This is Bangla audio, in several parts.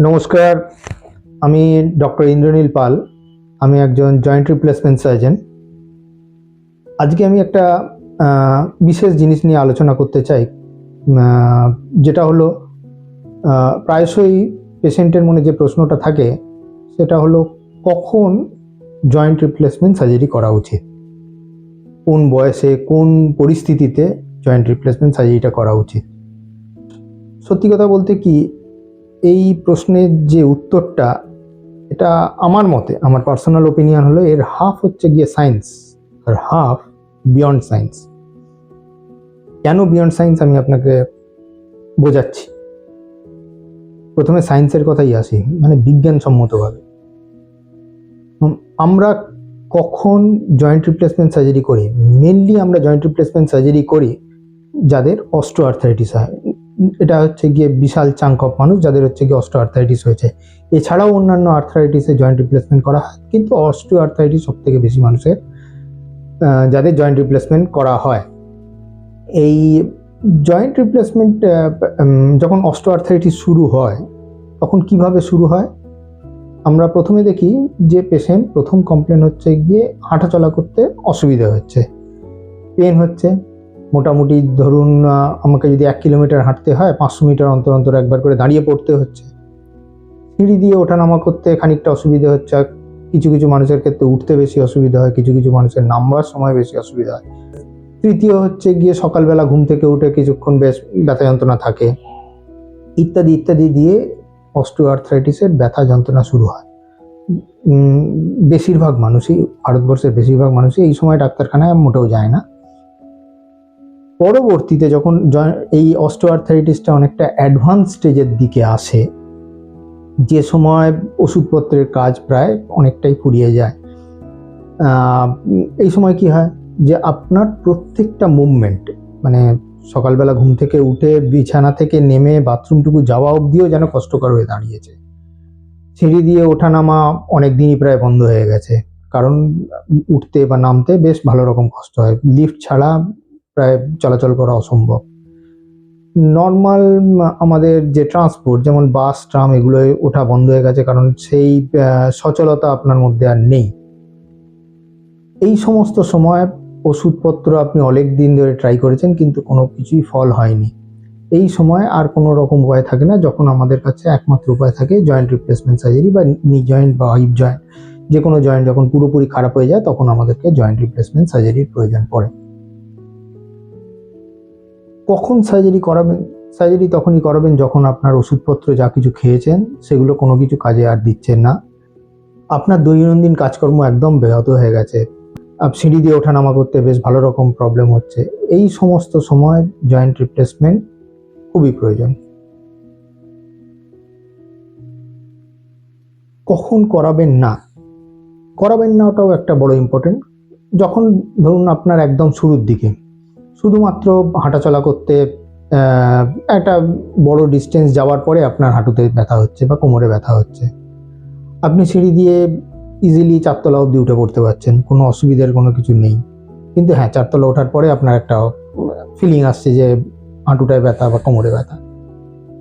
নমস্কার, আমি ডক্টর ইন্দ্রনীল পাল। আমি একজন জয়েন্ট রিপ্লেসমেন্ট সার্জন। আজকে আমি একটা বিশেষ জিনিস নিয়ে আলোচনা করতে চাই, যেটা হলো প্রায়শই পেশেন্টের মনে যে প্রশ্নটা থাকে সেটা হলো কখন জয়েন্ট রিপ্লেসমেন্ট সার্জারি করা উচিত, কোন বয়সে কোন পরিস্থিতিতে জয়েন্ট রিপ্লেসমেন্ট সার্জারিটা করা উচিত। সত্যি কথা বলতে কি, এই প্রশ্নের যে উত্তরটা, এটা আমার মতে, আমার পার্সোনাল ওপিনিয়ন হলো এর হাফ হচ্ছে গিয়ে সায়েন্স আর হাফ বিয়ন্ড সায়েন্স। কেন বিয়ন্ড সায়েন্স আমি আপনাকে বোঝাচ্ছি। প্রথমে সায়েন্সের কথাই আসি, মানে বিজ্ঞানসম্মতভাবে আমরা কখন জয়েন্ট রিপ্লেসমেন্ট সার্জারি করি। মেনলি আমরা জয়েন্ট রিপ্লেসমেন্ট সার্জারি করি যাদের অস্টিও আর্থ্রাইটিস হয়। এটা হচ্ছে গিয়ে বিশাল চাঙ্ক অফ মানুষ যাদের হচ্ছে গিয়ে অস্টিও আর্থ্রাইটিস হয়েছে। এছাড়াও অন্যান্য আর্থ্রাইটিসে জয়েন্ট রিপ্লেসমেন্ট করা হয়, কিন্তু অস্টিও আর্থ্রাইটিস সব থেকে বেশি মানুষের যাদের জয়েন্ট রিপ্লেসমেন্ট করা হয়। এই জয়েন্ট রিপ্লেসমেন্ট যখন অস্টিও আর্থ্রাইটিস শুরু হয় তখন কিভাবে শুরু হয়, আমরা প্রথমে দেখি যে পেশেন্ট প্রথম কমপ্লেন হচ্ছে গিয়ে হাঁটাচলা করতে অসুবিধা হচ্ছে, পেন হচ্ছে। মোটামুটি ধরুন আমাকে যদি 1 কিলোমিটার হাঁটতে হয় 500 মিটার অন্তর অন্তর একবার করে দাঁড়িয়ে পড়তে হচ্ছে। সিঁড়ি দিয়ে ওঠানামা করতে খানিকটা অসুবিধা হচ্ছে, কিছু কিছু মানুষের ক্ষেত্রে উঠতে বেশি অসুবিধা হয়, কিছু কিছু মানুষের নামবার সময় বেশি অসুবিধা হয়। তৃতীয় হচ্ছে গিয়ে সকালবেলা ঘুম থেকে উঠে কিছুক্ষণ বেশ ব্যথা যন্ত্রণা থাকে, ইত্যাদি ইত্যাদি দিয়ে অস্টিও আর্থ্রাইটিসের ব্যথা যন্ত্রণা শুরু হয়। বেশিরভাগ মানুষই, ভারতবর্ষের বেশিরভাগ মানুষই এই সময় ডাক্তারখানায় মোটেও যায় না। পরবর্তীতে যখন এই অস্টিও আর্থ্রাইটিসটা অনেকটা অ্যাডভান্স স্টেজের দিকে আসে, যে সময় ওষুধপত্রের কাজ প্রায় অনেকটাই ফুরিয়ে যায়, এই সময় কি হয় যে আপনার প্রত্যেকটা মুভমেন্ট, মানে সকালবেলা ঘুম থেকে উঠে বিছানা থেকে নেমে বাথরুমটুকু যাওয়া অবধিও যেন কষ্টকর হয়ে দাঁড়িয়েছে। সিঁড়ি দিয়ে ওঠানামা অনেক দিনই প্রায় বন্ধ হয়ে গেছে, কারণ উঠতে বা নামতে বেশ ভালো রকম কষ্ট হয়। লিফট ছাড়া প্রায় চলাচল করা অসম্ভব। নর্মাল আমাদের যে ট্রান্সপোর্ট, যেমন বাস ট্রাম, এগুলোয় ওঠা বন্ধ হয়ে গেছে, কারণ সেই সচলতা আপনার মধ্যে আর নেই। এই সমস্ত সময় ওষুধপত্র আপনি অনেক দিন ধরে ট্রাই করেছেন কিন্তু কোনো কিছুই ফল হয়নি। এই সময় আর কোনো রকম উপায় থাকে না, যখন আমাদের কাছে একমাত্র উপায় থাকে জয়েন্ট রিপ্লেসমেন্ট সার্জারি বা নি জয়েন্ট বা হিপ জয়েন্ট, যে কোনো জয়েন্ট যখন পুরোপুরি খারাপ হয়ে যায় তখন আমাদেরকে জয়েন্ট রিপ্লেসমেন্ট সার্জারির প্রয়োজন পড়ে। কখন সার্জারি করাবেন? সার্জারি তখনই করাবেন যখন আপনার ওষুধপত্র যা কিছু খেয়েছেন সেগুলো কোনো কিছু কাজে আর দিচ্ছেন না, আপনার দৈনন্দিন কাজকর্ম একদম ব্যাহত হয়ে গেছে, সিঁড়ি দিয়ে ওঠানামা করতে বেশ ভালো রকম প্রবলেম হচ্ছে। এই সমস্ত সময় জয়েন্ট রিপ্লেসমেন্ট খুবই প্রয়োজন। কখন করাবেন না, করাবেন না ওটাও একটা বড় ইম্পর্টেন্ট। যখন ধরুন আপনার একদম শুরুর দিকে শুধুমাত্র হাঁটাচলা করতে একটা বড় ডিস্টেন্স যাওয়ার পরে আপনার হাঁটুতে ব্যথা হচ্ছে বা কোমরে ব্যথা হচ্ছে, আপনি সিঁড়ি দিয়ে ইজিলি 4 তলা অবধি উঠে পড়তে পারছেন, কোনো অসুবিধার কোনো কিছু নেই। কিন্তু হ্যাঁ, 4 তলা ওঠার পরে আপনার একটা ফিলিং আসছে যে হাঁটুটায় ব্যথা বা কোমরে ব্যথা।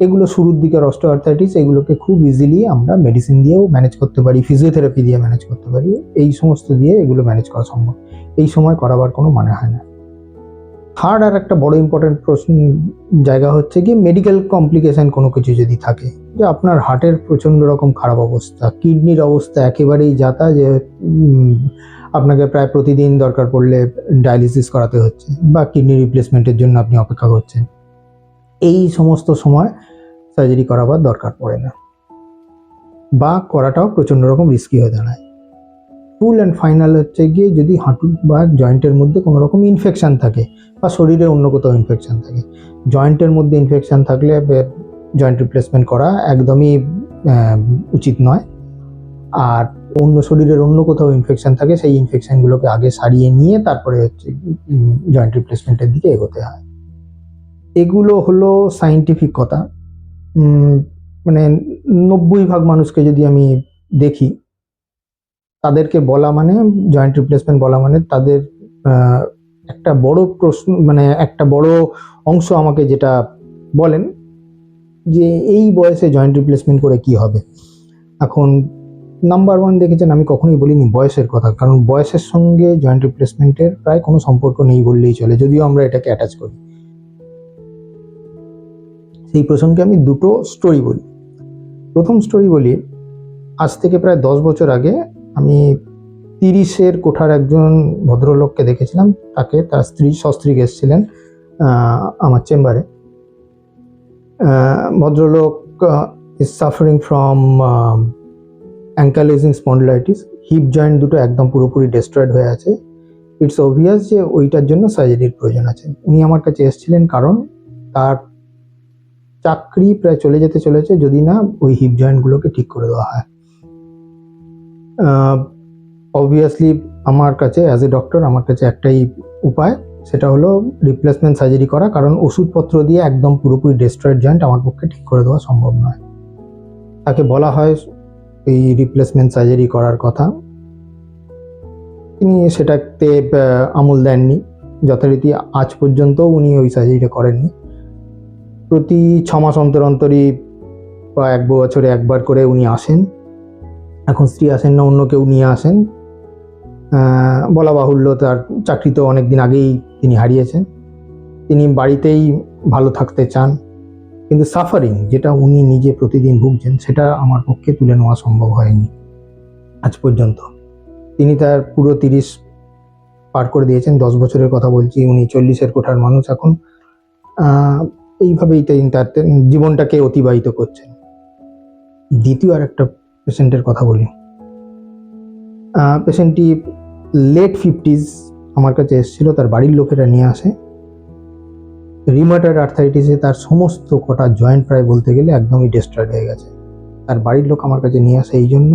এগুলো শুরুর দিকের অস্টিও আর্থ্রাইটিস, এগুলোকে খুব ইজিলি আমরা মেডিসিন দিয়েও ম্যানেজ করতে পারি, ফিজিওথেরাপি দিয়ে ম্যানেজ করতে পারি, এই সমস্ত দিয়ে এগুলো ম্যানেজ করা সম্ভব। এই সময় করাবার কোনো মানে হয় না। থার্ড আর একটা বড় ইম্পর্টেন্ট জায়গা হচ্ছে কি, মেডিকেল কমপ্লিকেশন কোনো কিছু যদি থাকে, যে আপনার হার্টের প্রচণ্ড রকম খারাপ অবস্থা, কিডনির অবস্থা একেবারেই যাতা, যে আপনাকে প্রায় প্রতিদিন দরকার পড়লে ডায়ালিসিস করাতে হচ্ছে বা কিডনি রিপ্লেসমেন্টের জন্য আপনি অপেক্ষা করছেন, এই সমস্ত সময় সার্জারি করাবার দরকার পড়ে না, বা করাটাও প্রচণ্ড রকম রিস্কি হয়ে দাঁড়ায়। ফুল অ্যান্ড ফাইনাল হচ্ছে গিয়ে যদি হাঁটু বা জয়েন্টের মধ্যে কোনো রকম ইনফেকশান থাকে বা শরীরে অন্য কোথাও ইনফেকশান থাকে। জয়েন্টের মধ্যে ইনফেকশান থাকলে জয়েন্ট রিপ্লেসমেন্ট করা একদমই উচিত নয়। আর অন্য শরীরের অন্য কোথাও ইনফেকশান থাকে, সেই ইনফেকশানগুলোকে আগে সারিয়ে নিয়ে তারপরে হচ্ছে জয়েন্ট রিপ্লেসমেন্টের দিকে এগোতে হয়। এগুলো হলো সায়েন্টিফিক কথা। মানে 90% মানুষকে যদি আমি দেখি, তাদেরকে বলা মানে জয়েন্ট রিপ্লেসমেন্ট বলা মানে তাদের একটা বড় প্রশ্ন, মানে একটা বড় অংশ আমাকে যেটা বলেন যে এই বয়সে জয়েন্ট রিপ্লেসমেন্ট করে কি হবে। এখন নাম্বার ওয়ান দেখেছেন, আমি কখনোই বলিনি বয়সের কথা, কারণ বয়সের সঙ্গে জয়েন্ট রিপ্লেসমেন্টের প্রায় কোনো সম্পর্ক নেই বললেই চলে, যদিও আমরা এটাকে অ্যাটাচ করি। সেই প্রসঙ্গে আমি দুটো স্টোরি বলি। প্রথম স্টোরি বলি, আজ থেকে প্রায় 10 বছর আগে আমি 30-এর কোঠার একজন ভদ্রলোককে দেখেছিলাম। তাকে তার সস্ত্রীক এসেছিলেন আমার চেম্বারে। ভদ্রলোক is suffering from ankylosing spondylitis. Hip joint দুটো একদম পুরোপুরি ডিস্ট্রয়েড হয়ে আছে। ইটস অবভিয়াস যে ওইটার জন্য সার্জারির প্রয়োজন আছে। উনি আমার কাছে এসেছিলেন কারণ তার চাকরি প্রায় চলে যেতে চলেছে যদি না ওই হিপ জয়েন্টগুলোকে ঠিক করে দেওয়া হয়। অবভিয়াসলি আমার কাছে অ্যাজ এ ডক্টর আমার কাছে একটাই উপায়, সেটা হলো রিপ্লেসমেন্ট সার্জারি করা, কারণ ওষুধপত্র দিয়ে একদম পুরোপুরি ডিস্ট্রয়েড জয়েন্ট আমার পক্ষে ঠিক করে দেওয়া সম্ভব নয়। তাকে বলা হয় এই রিপ্লেসমেন্ট সার্জারি করার কথা, তিনি সেটাতে আমল দেননি। যথারীতি আজ পর্যন্ত উনি ওই সার্জারিটা করেননি। প্রতি 6 মাস অন্তর অন্তরই বা 1 বছরে একবার করে উনি আসেন। এখন স্ত্রী আসেন না, অন্য কেউ নিয়ে আসেন। বলা বাহুল্য তার চাকরি তো অনেক দিন আগেই তিনি হারিয়েছেন। তিনি বাড়িতেই ভালো থাকতে চান, কিন্তু সাফারিং যেটা উনি নিজে প্রতিদিন ভুগছেন সেটা আমার পক্ষে তুলে নেওয়া সম্ভব হয়নি আজ পর্যন্ত। তিনি তার পুরো 30 পার করে দিয়েছেন, 10 বছরের কথা বলছি। উনি 40-এর কোঠার মানুষ এখন। এইভাবেই তিনি তার জীবনটাকে অতিবাহিত করছেন। দ্বিতীয় আর একটা পেশেন্টের কথা বলি। পেশেন্টটি লেট 50s আমার কাছে এসেছিল, তার বাড়ির লোকেরা নিয়ে আসে। রিউমাটয়েড আর্থ্রাইটিসে তার সমস্ত কটা জয়েন্ট প্রায় বলতে গেলে একদমই ডিস্ট্রয়েড হয়ে গেছে। তার বাড়ির লোক আমার কাছে নিয়ে আসে এই জন্য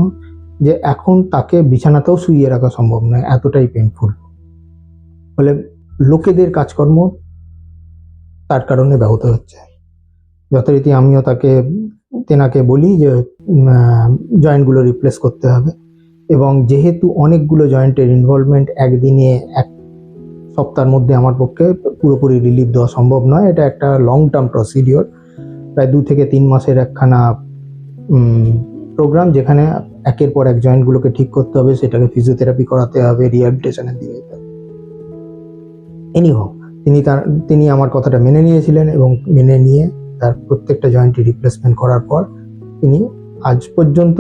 যে এখন তাকে বিছানাতেও শুইয়ে রাখা সম্ভব নয়, এতটাই পেনফুল। ফলে লোকেদের কাজকর্ম তার কারণে ব্যাহত হচ্ছে। যথারীতি আমিও তেনাকে বলি যে জয়েন্টগুলো রিপ্লেস করতে হবে, এবং যেহেতু অনেকগুলো জয়েন্টের ইনভলভমেন্ট একদিনে 1 সপ্তাহের মধ্যে আমার পক্ষে পুরোপুরি রিলিফ দেওয়া সম্ভব নয়। এটা একটা লং টার্ম প্রসিডিওর, প্রায় 2 থেকে 3 মাসের একখানা প্রোগ্রাম, যেখানে একের পর এক জয়েন্টগুলোকে ঠিক করতে হবে, সেটাকে ফিজিওথেরাপি করাতে হবে, রিহ্যাবিলিটেশনের দিকে যেতে হবে। এনিহাউ তিনি আমার কথাটা মেনে নিয়েছিলেন, এবং মেনে নিয়ে তার প্রত্যেকটা জয়েন্টে রিপ্লেসমেন্ট করার পর তিনি আজ পর্যন্ত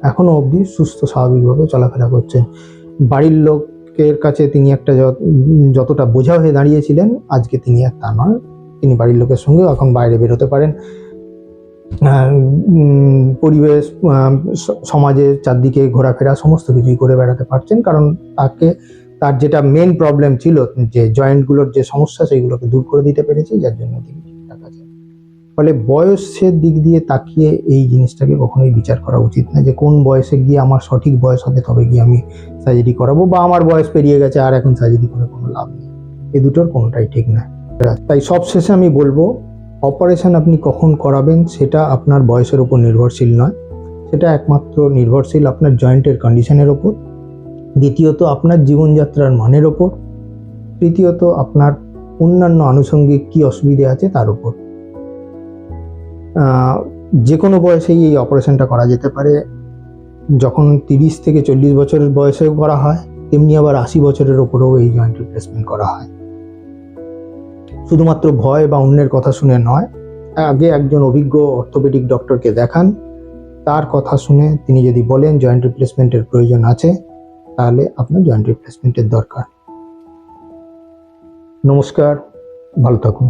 এখনো অবধি সুস্থ স্বাভাবিকভাবে চলাফেরা করছেন। বাড়ির লোকের কাছে তিনি একটা যতটা বোঝা হয়ে দাঁড়িয়েছিলেন, আজকে তিনি আর তা নয়। তিনি বাড়ির লোকের সঙ্গে এখন বাইরে বেরোতে পারেন, পরিবেশ, সমাজের চারদিকে ঘোরাফেরা সমস্ত কিছুই করে বেড়াতে পারছেন, কারণ তার যেটা মেন প্রবলেম ছিল, যে জয়েন্টগুলোর যে সমস্যা, সেইগুলোকে দূর করে দিতে পেরেছে, যার জন্য তিনি ঠিকঠাক আছেন। ফলে বয়সের দিক দিয়ে তাকিয়ে এই জিনিসটাকে কখনোই বিচার করা উচিত না, যে কোন বয়সে গিয়ে আমার সঠিক বয়স হবে তবে গিয়ে আমি সার্জারি করাবো, বা আমার বয়স পেরিয়ে গেছে আর এখন সার্জারি করে কোনো লাভ নেই। এই দুটোর কোনোটাই ঠিক না। তাই সবশেষে আমি বলবো, অপারেশন আপনি কখন করাবেন সেটা আপনার বয়সের উপর নির্ভরশীল নয়, সেটা একমাত্র নির্ভরশীল আপনার জয়েন্টের কন্ডিশনের ওপর, দ্বিতীয়ত আপনার জীবনযাত্রার মানের ওপর, তৃতীয়ত আপনার অন্যান্য আনুষঙ্গিক কী অসুবিধে আছে তার উপর। যে কোনো বয়সেই এই অপারেশনটা করা যেতে পারে। যখন 30 থেকে 40 বছরের বয়সেও করা হয়, তেমনি আবার 80 বছরের ওপরেও এই জয়েন্ট রিপ্লেসমেন্ট করা হয়। শুধুমাত্র ভয় বা অন্যের কথা শুনে নয়, আগে একজন অভিজ্ঞ অর্থোপেডিক ডক্টরকে দেখান, তার কথা শুনে তিনি যদি বলেন জয়েন্ট রিপ্লেসমেন্টের প্রয়োজন আছে, তাহলে আপনার জয়েন্ট রিপ্লেসমেন্টের দরকার। নমস্কার, ভালো থাকুন।